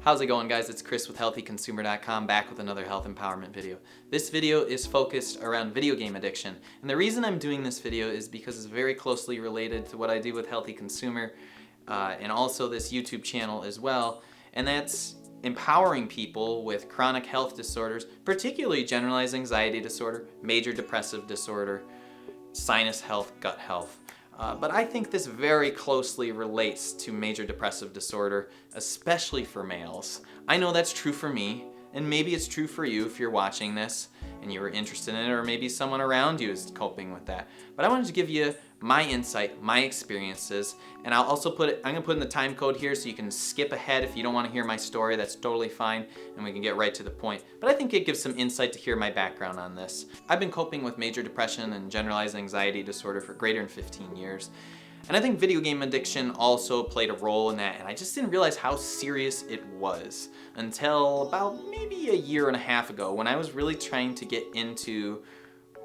How's it going, guys? It's Chris with healthyconsumer.com, back with another health empowerment video. This video is focused around video game addiction, and the reason I'm doing this video is because it's very closely related to what I do with Healthy Consumer and also this YouTube channel as well, and that's empowering people with chronic health disorders, particularly generalized anxiety disorder, major depressive disorder, sinus health, gut health. But I think this very closely relates to major depressive disorder, especially for males. I know that's true for me, and maybe it's true for you if you're watching this and you were interested in it, or maybe someone around you is coping with that. But I wanted to give you my insight, my experiences, and I'll also I'm gonna put in the time code here so you can skip ahead if you don't want to hear my story. That's totally fine, and we can get right to the point. But I think it gives some insight to hear my background on this. I've been coping with major depression and generalized anxiety disorder for greater than 15 years. And I think video game addiction also played a role in that, and I just didn't realize how serious it was until about maybe a year and a half ago, when I was really trying to get into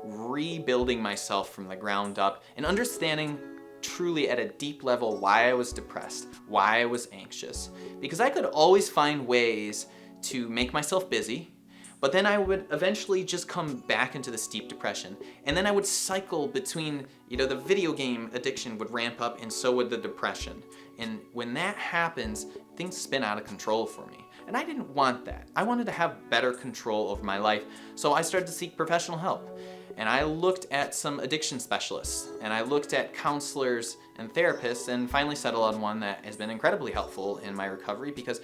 rebuilding myself from the ground up and understanding truly at a deep level why I was depressed, why I was anxious. Because I could always find ways to make myself busy, but then I would eventually just come back into the steep depression. And then I would cycle between, the video game addiction would ramp up and so would the depression. And when that happens, things spin out of control for me. And I didn't want that. I wanted to have better control over my life. So I started to seek professional help. And I looked at some addiction specialists, and I looked at counselors and therapists, and finally settled on one that has been incredibly helpful in my recovery, because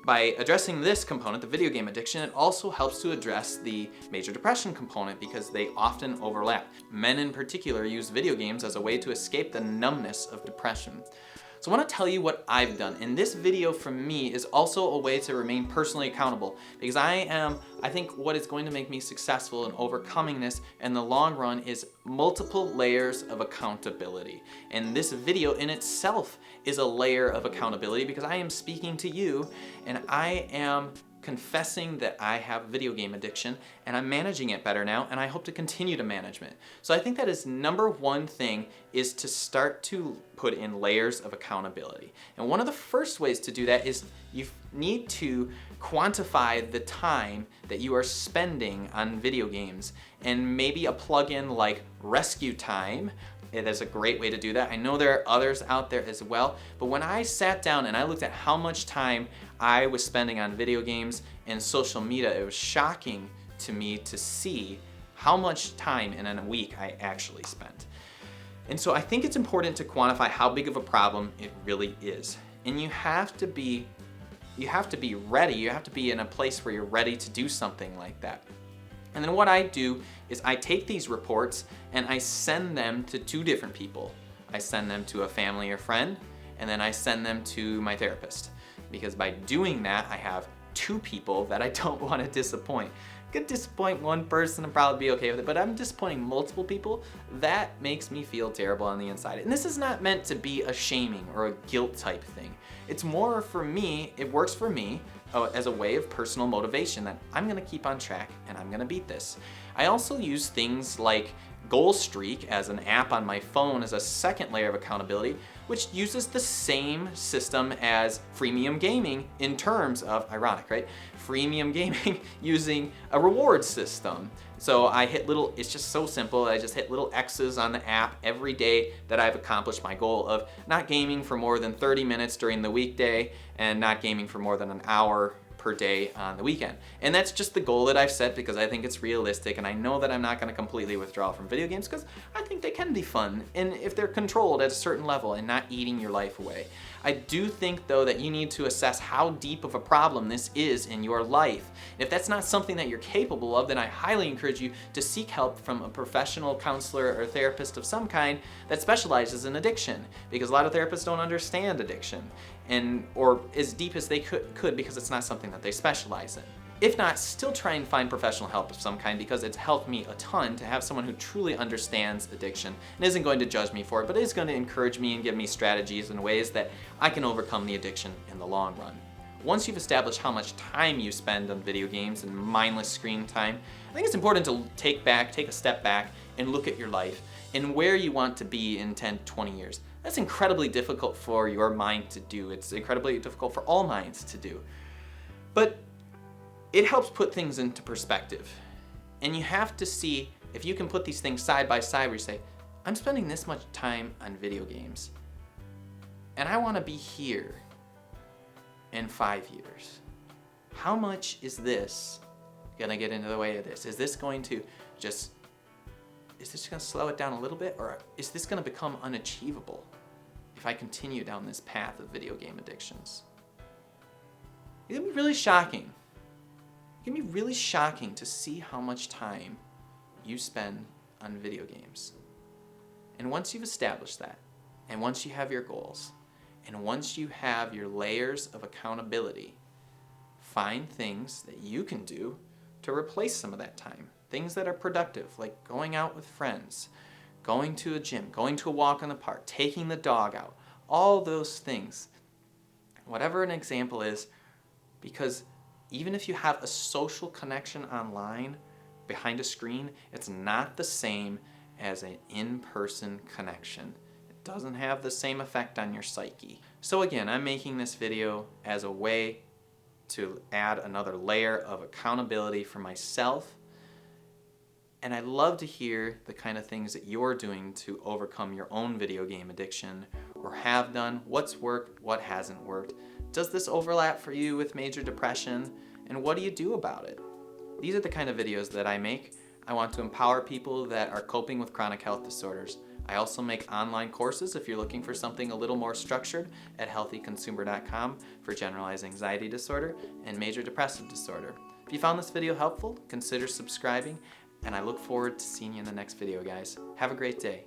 by addressing this component, the video game addiction, it also helps to address the major depression component because they often overlap. Men in particular use video games as a way to escape the numbness of depression. So I want to tell you what I've done, and this video from me is also a way to remain personally accountable, because I think what is going to make me successful in overcoming this in the long run is multiple layers of accountability. And this video in itself is a layer of accountability because I am speaking to you and I am confessing that I have video game addiction, and I'm managing it better now, and I hope to continue to manage it. So I think that is number one thing, is to start to put in layers of accountability. And one of the first ways to do that is you need to quantify the time that you are spending on video games, and maybe a plugin like Rescue Time. That's a great way to do that. I know there are others out there as well, but when I sat down and I looked at how much time I was spending on video games and social media, it was shocking to me to see how much time in a week I actually spent. And so I think it's important to quantify how big of a problem it really is. And you have to be ready. You have to be in a place where you're ready to do something like that. And then what I do is I take these reports and I send them to two different people. I send them to a family or friend, and then I send them to my therapist. Because by doing that, I have two people that I don't want to disappoint. I could disappoint one person and probably be okay with it, but I'm disappointing multiple people. That makes me feel terrible on the inside. And this is not meant to be a shaming or a guilt type thing. It's more for me, it works for me as a way of personal motivation that I'm gonna keep on track and I'm gonna beat this. I also use things like Goal Streak as an app on my phone as a second layer of accountability, which uses the same system as freemium gaming in terms of, ironic, right? Freemium gaming using a reward system. So I hit it's just so simple. I just hit little X's on the app every day that I've accomplished my goal of not gaming for more than 30 minutes during the weekday and not gaming for more than an hour per day on the weekend. And that's just the goal that I've set because I think it's realistic, and I know that I'm not going to completely withdraw from video games because I think they can be fun, and if they're controlled at a certain level and not eating your life away. I do think, though, that you need to assess how deep of a problem this is in your life. If that's not something that you're capable of, then I highly encourage you to seek help from a professional counselor or therapist of some kind that specializes in addiction, because a lot of therapists don't understand addiction, or as deep as they could because it's not something that they specialize in. If not, still try and find professional help of some kind, because it's helped me a ton to have someone who truly understands addiction and isn't going to judge me for it, but is going to encourage me and give me strategies and ways that I can overcome the addiction in the long run. Once you've established how much time you spend on video games and mindless screen time, I think it's important to take a step back and look at your life and where you want to be in 10, 20 years. That's incredibly difficult for your mind to do. It's incredibly difficult for all minds to do. But it helps put things into perspective. And you have to see if you can put these things side by side where you say, I'm spending this much time on video games, and I want to be here in 5 years. How much is this gonna get into the way of this? Is this going to slow it down a little bit, or is this gonna become unachievable if I continue down this path of video game addictions? It's gonna be really shocking. It's gonna be really shocking to see how much time you spend on video games. And once you've established that, and once you have your goals, and once you have your layers of accountability, find things that you can do to replace some of that time. Things that are productive, like going out with friends, going to a gym, going to a walk in the park, taking the dog out, all those things. Whatever an example is, because even if you have a social connection online behind a screen, it's not the same as an in-person connection. It doesn't have the same effect on your psyche. So again, I'm making this video as a way to add another layer of accountability for myself. And I'd love to hear the kind of things that you're doing to overcome your own video game addiction, or have done. What's worked, what hasn't worked. Does this overlap for you with major depression? And what do you do about it? These are the kind of videos that I make. I want to empower people that are coping with chronic health disorders. I also make online courses if you're looking for something a little more structured at healthyconsumer.com for generalized anxiety disorder and major depressive disorder. If you found this video helpful, consider subscribing, and I look forward to seeing you in the next video, guys. Have a great day.